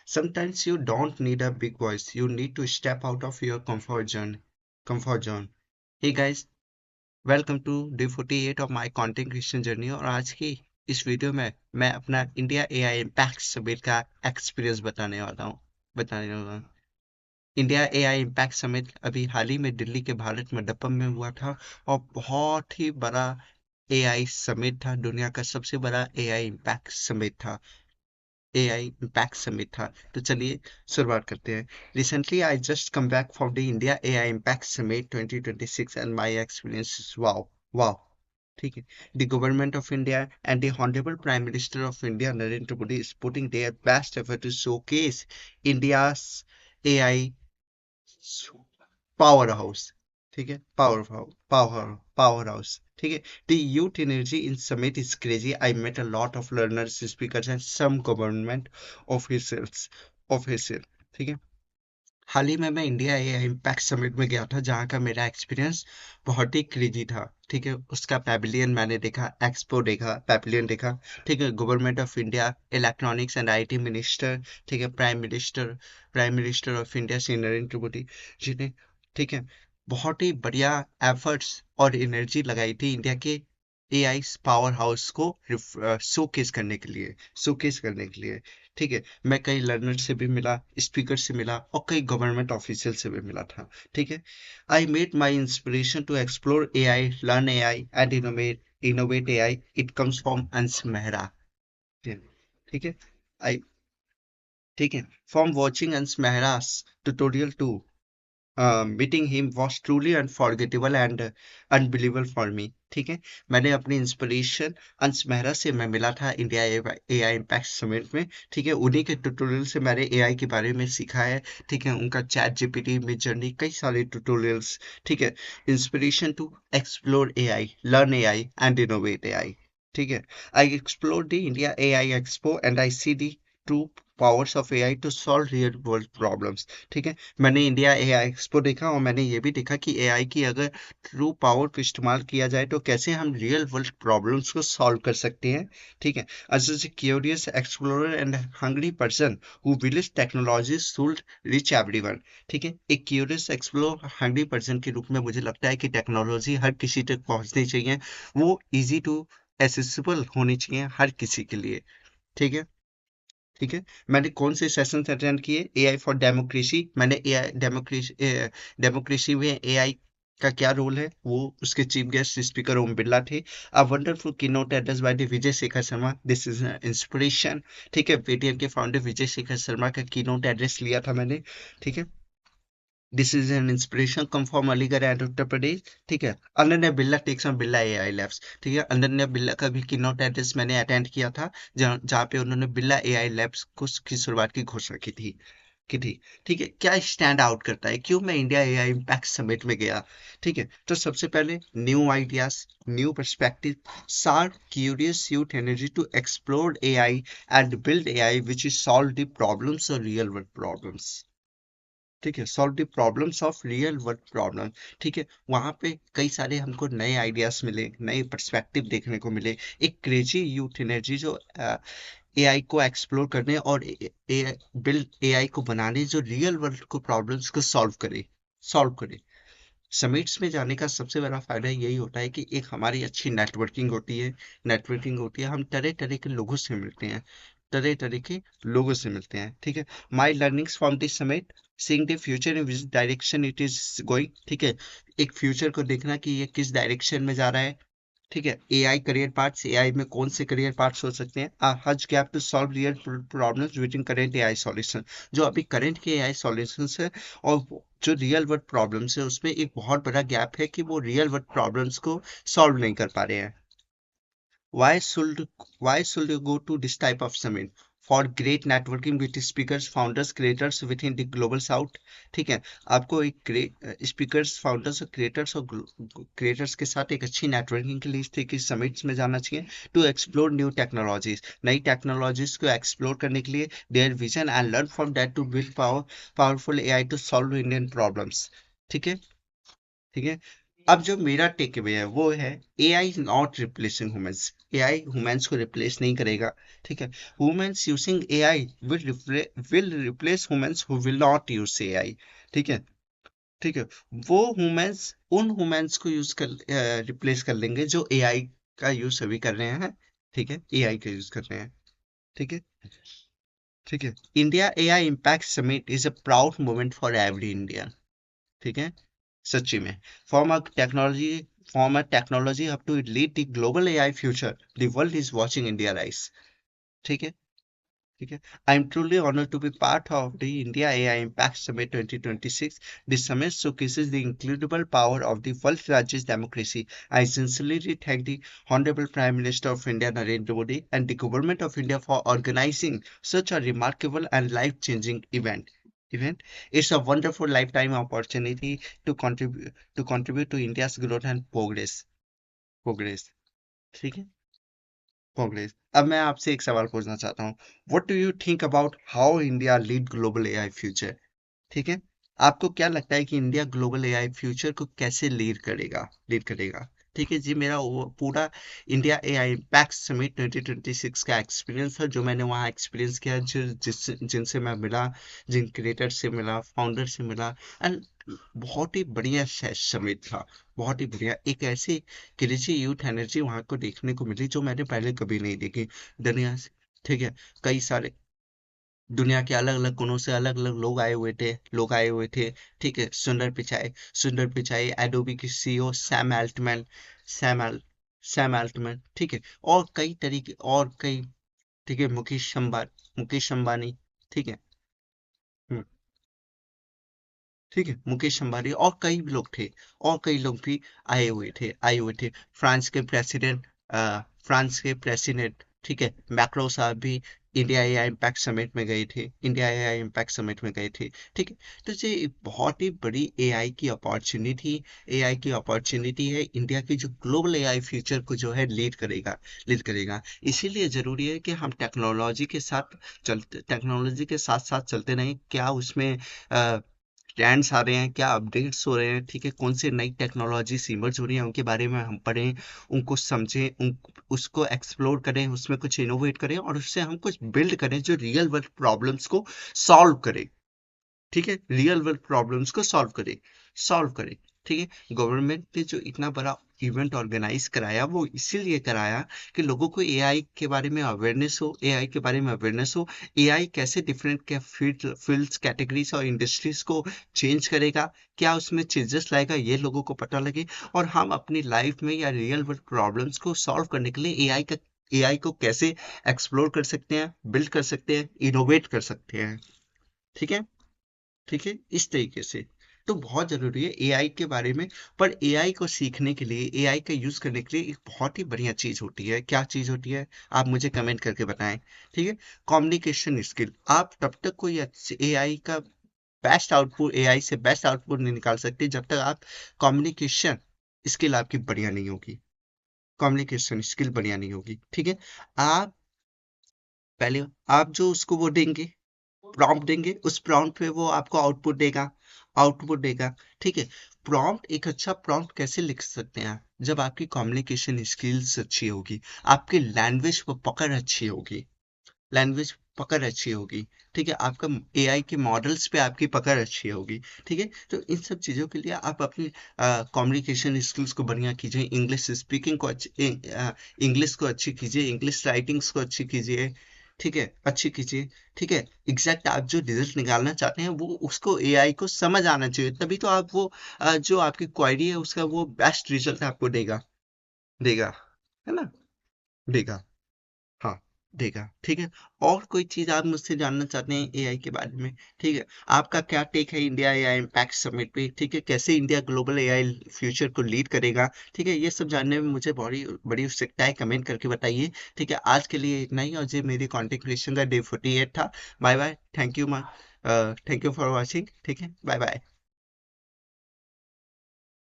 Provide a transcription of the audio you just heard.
Sometimes you don't need a big voice. You need to step out of your comfort zone. Comfort zone. Hey guys, welcome to day 48 of my content creation journey. और आज की इस video में मैं अपना India AI impact summit का experience बताने वाला हूँ। इंडिया एआई इम्पैक्ट समिट अभी हाल ही में दिल्ली के भारत मंडपम में हुआ था और बहुत ही बड़ा एआई समिट था। दुनिया का सबसे बड़ा एआई इम्पैक्ट समिट था। एआई इम्पैक्ट समिट था। तो चलिए शुरुआत करते हैं। Recently I just come back from the India AI impact summit 2026 and my experience is wow wow. ठीक है। The government of India and the Honorable Prime Minister of India, Narendra Modi, is putting their best effort to showcase India's AI power house. ठीक है, power house. ठीक है। The youth energy in summit is crazy. I met a lot of learners, speakers and some government official. ठीक है। हाल ही में मैं India AI impact summit में गया था, जहाँ का मेरा एक्सपीरियंस बहुत ही क्रेजी था। ठीक है। उसका पैविलियन मैंने देखा, एक्सपो देखा, पैविलियन देखा। ठीक है। Government of India, electronics and IT minister, ठीक है, prime minister of India Shri Narendra Modi ji ने, ठीक है, बहुत ही बढ़िया एफर्ट्स और एनर्जी लगाई थी इंडिया के एआई पावर हाउस को शोकेस करने के लिए। ठीक है। मैं कई लर्नर से भी मिला, स्पीकर से मिला और कई गवर्नमेंट ऑफिशियल से भी मिला था। ठीक है। I made my inspiration to explore A I, learn A I and innovate A I. It comes from Ansh Mehra. ठीक है। आई ठीक है। फ्रॉम वॉचिंग अंश मेहरा's tutorial to meeting him was truly unforgettable and unbelievable for me. ठीक है। मैंने अपनी inspiration अंश मेहरा से मैं मिला था इंडिया एआई इम्पैक्ट समिट में। ठीक है। उन्हीं के ट्यूटोरियल से मैंने एआई के बारे में सीखा है। ठीक है। उनका चैट जीपीटी, मिड जर्नी, कई सारे ट्यूटोरियल्स। ठीक है। Inspiration to explore AI, learn AI and innovate AI. ठीक है। I explore the India AI expo and I see the true powers of AI to solve real world problems. ठीक है। मैंने India AI expo देखा और मैंने ये भी देखा कि एआई की अगर ट्रू पावर को इस्तेमाल किया जाए तो कैसे हम रियल वर्ल्ड प्रॉब्लम्स को सॉल्व कर सकते हैं। ठीक है। As a curious explorer and hungry person who believes technology should reach everyone. ठीक है। एक क्यूरियस एक्सप्लोर हंग्री पर्सन के रूप में मुझे लगता है कि टेक्नोलॉजी हर किसी तक पहुंचनी चाहिए। वो इजी टू एसेसिबल होनी चाहिए हर किसी के लिए। ठीक है। ठीक है। मैंने कौन से सेशन अटेंड किए? AI for democracy. मैंने एआई डेमोक्रेसी में एआई का क्या रोल है, वो उसके chief guest speaker Om Birla थे। A wonderful keynote address by the Vijay Shekhar Sharma, this is inspiration. ठीक है। पेटीएम के फाउंडर विजय शेखर शर्मा का कीनोट एड्रेस लिया था मैंने। ठीक है। This is an inspiration come from Aligarh and Uttar Pradesh. ठीक है। Ananya Birla takes on Birla AI labs. ठीक है। अनन्या बिरला का भी कीनोट एड्रेस मैंने अटेंड किया था, जहाँ पे उन्होंने बिरला एआई लैब्स की शुरुआत की घोषणा की थी। ठीक है। क्या स्टैंड आउट करता है, क्यों मैं इंडिया एआई इम्पैक्ट समिट में गया? ठीक है। तो सबसे पहले new ideas, new perspective, sharp curious youth energy to explore AI and build AI which is solve the problems और रियल वर्ल्ड प्रॉब्लम्स। ठीक है। Solve the problems of real world problem. ठीक है। वहां पे कई सारे हमको नए आइडियाज मिले, नए पर्सपेक्टिव देखने को मिले। एक क्रेजी यूथ एनर्जी जो एआई को एक्सप्लोर करने और बिल्ड एआई को बनाने, जो रियल वर्ल्ड को प्रॉब्लम्स को सॉल्व करे। समिट्स में जाने का सबसे बड़ा फायदा यही होता है कि एक हमारी अच्छी नेटवर्किंग होती है। हम तरह तरह के लोगों से मिलते हैं, तरह तरह के लोगों से मिलते हैं। ठीक है। My learnings from this summit, seeing the future in which direction it is going. ठीक है। एक फ्यूचर को देखना कि ये किस डायरेक्शन में जा रहा है। ठीक है। एआई करियर पार्ट्स, एआई में कौन से करियर पार्ट्स हो सकते हैं? Huge gap to solve real problems with in current AI solution. जो अभी करंट के एआई सॉल्यूशंस है और जो रियल वर्ल्ड प्रॉब्लम्स है, उसमें एक बहुत बड़ा गैप है कि वो रियल वर्ल्ड प्रॉब्लम्स को सॉल्व नहीं कर पा रहे हैं। Why should why should you go to this type of summit? For great networking with speakers, founders, creators within the global south। ठीक है। आपको एक ग्रेट स्पीकर्स, फाउंडर्स और क्रिएटर्स के साथ एक अच्छी नेटवर्किंग के लिए इस तरह की समिट्स में जाना चाहिए। टू एक्सप्लोर न्यू टेक्नोलॉजीज, नई टेक्नोलॉजीज को एक्सप्लोर करने के लिए, their vision and learn from that to build powerful AI to solve Indian problems. ठीक है। ठीक है। अब जो मेरा टेक अवे है वो है, AI is not replacing humans. AI humans को रिप्लेस नहीं करेगा, ठीक है। Humans using AI will replace humans who will not use AI, ठीक है। ठीक है, वो ह्यूमंस उन ह्यूमंस को यूज कर रिप्लेस कर लेंगे जो एआई का यूज अभी कर रहे हैं, ठीक है, एआई का यूज कर रहे हैं, ठीक है। ठीक है, India AI impact summit is a proud moment for every Indian, ठीक है, सच्ची में। From a technology from a technology up to lead the global AI future, the world is watching India rise, ठीक है। ठीक है, I am truly honored to be part of the India AI Impact Summit 2026. This summit showcases the incredible power of the world's largest democracy. I sincerely thank the Honorable Prime Minister of India, Narendra Modi, and the Government of India for organizing such a remarkable and life-changing event. It's a wonderful lifetime opportunity to contribute to India's growth and progress. ठीक है, कांग्रेस। अब मैं आपसे एक सवाल पूछना चाहता हूँ, what do you think about how India lead global AI future, ठीक है। आपको क्या लगता है कि इंडिया ग्लोबल एआई फ्यूचर को कैसे लीड करेगा, ठीक है जी। मेरा वो पूरा इंडिया एआई इम्पैक्ट समिट 2026 का एक्सपीरियंस है, जो मैंने वहाँ एक्सपीरियंस किया, जिनसे मैं मिला, जिन क्रिएटर से मिला, फाउंडर से मिला, एंड बहुत ही बढ़िया समिट था। बहुत ही बढ़िया, एक ऐसी क्रेजी यूथ एनर्जी वहाँ को देखने को मिली जो मैंने पहले कभी नहीं देखी दुनिया से, ठीक है। कई सारे दुनिया के अलग अलग कोनों से अलग अलग लोग आए हुए थे, ठीक है। सुंदर पिचाई एडोबी की सीईओ सैम अल्टमैन, ठीक है। और कई, ठीक है, मुकेश अंबानी, ठीक है। हम्म, ठीक है, मुकेश अंबानी और कई भी लोग थे, और कई लोग भी आए हुए थे। फ्रांस के प्रेसिडेंट फ्रांस के प्रेसिडेंट, ठीक है, मैक्रो साहब भी इंडिया एआई इम्पैक्ट समिट में गए थे, ठीक है। तो ये एक बहुत ही बड़ी एआई की अपॉर्चुनिटी है इंडिया की, जो ग्लोबल एआई फ्यूचर को जो है लीड करेगा। इसीलिए जरूरी है कि हम टेक्नोलॉजी के साथ साथ चलते रहें। क्या उसमें ट्रेंड्स आ रहे हैं, क्या अपडेट्स हो रहे हैं, ठीक है, कौन से नई टेक्नोलॉजीज इमर्ज हो रही हैं, उनके बारे में हम पढ़ें, उनको समझें, उसको एक्सप्लोर करें, उसमें कुछ इनोवेट करें, और उससे हम कुछ बिल्ड करें जो रियल वर्ल्ड प्रॉब्लम्स को सॉल्व करे, ठीक है, रियल वर्ल्ड प्रॉब्लम्स को सॉल्व करे, ठीक है। गवर्नमेंट ने जो इतना बड़ा इवेंट ऑर्गेनाइज कराया, वो इसीलिए कराया कि लोगों को एआई के बारे में अवेयरनेस हो, एआई कैसे डिफरेंट के फील्ड्स, कैटेगरीज और इंडस्ट्रीज को चेंज करेगा, क्या उसमें चेंजेस लाएगा, ये लोगों को पता लगे, और हम अपनी लाइफ में या रियल वर्ल्ड प्रॉब्लम्स को सॉल्व करने के लिए एआई को कैसे एक्सप्लोर कर सकते हैं, बिल्ड कर सकते हैं, इनोवेट कर सकते हैं, ठीक है। ठीक है, इस तरीके से। तो बहुत जरूरी है एआई के बारे में। पर एआई को सीखने के लिए, एआई का यूज करने के लिए एक बहुत ही बढ़िया चीज होती है। क्या चीज होती है, आप मुझे कमेंट करके बताएं, ठीक है। Communication skill. आप तब तक कोई अच्छे एआई से बेस्ट आउटपुट नहीं निकाल सकते जब तक आप कम्युनिकेशन स्किल आपकी बढ़िया नहीं होगी। कम्युनिकेशन स्किल बढ़िया नहीं होगी, ठीक है। आप पहले आप जो उसको वो देंगे, प्रॉम्प्ट देंगे, उस प्रॉम्प्ट पे वो आपको आउटपुट देगा, ठीक है। प्रॉम्प्ट, एक अच्छा प्रॉम्प्ट कैसे लिख सकते हैं आप, जब आपकी कम्युनिकेशन स्किल्स अच्छी होगी, आपकी लैंग्वेज पकड़ अच्छी होगी, ठीक है। आपका एआई के मॉडल्स पे आपकी पकड़ अच्छी होगी, ठीक है। तो इन सब चीज़ों के लिए आप अपनी कम्युनिकेशन स्किल्स को बढ़िया कीजिए, इंग्लिश को अच्छी कीजिए, इंग्लिश राइटिंग्स को अच्छी कीजिए, ठीक है, अच्छी कीजिए, ठीक है। एग्जैक्ट आप जो रिजल्ट निकालना चाहते हैं वो उसको एआई को समझ आना चाहिए, तभी तो आप वो जो आपकी क्वेरी है उसका वो बेस्ट रिजल्ट आपको देगा देगा है ना, देगा, हाँ, देगा, ठीक है। और कोई चीज आप मुझसे जानना चाहते हैं एआई के बारे में, ठीक है। आपका क्या टेक है इंडिया एआई इम्पैक्ट समिट पे, ठीक है, कैसे इंडिया ग्लोबल एआई फ्यूचर को लीड करेगा, ठीक है। ये सब जानने में मुझे बड़ी बड़ी उत्सुकता है, कमेंट करके बताइए, ठीक है। आज के लिए इतना ही, और ये मेरी कॉन्टेंट क्रिएशन का डे 48 था। Bye bye, thank you for watching, ठीक है, बाय बाय।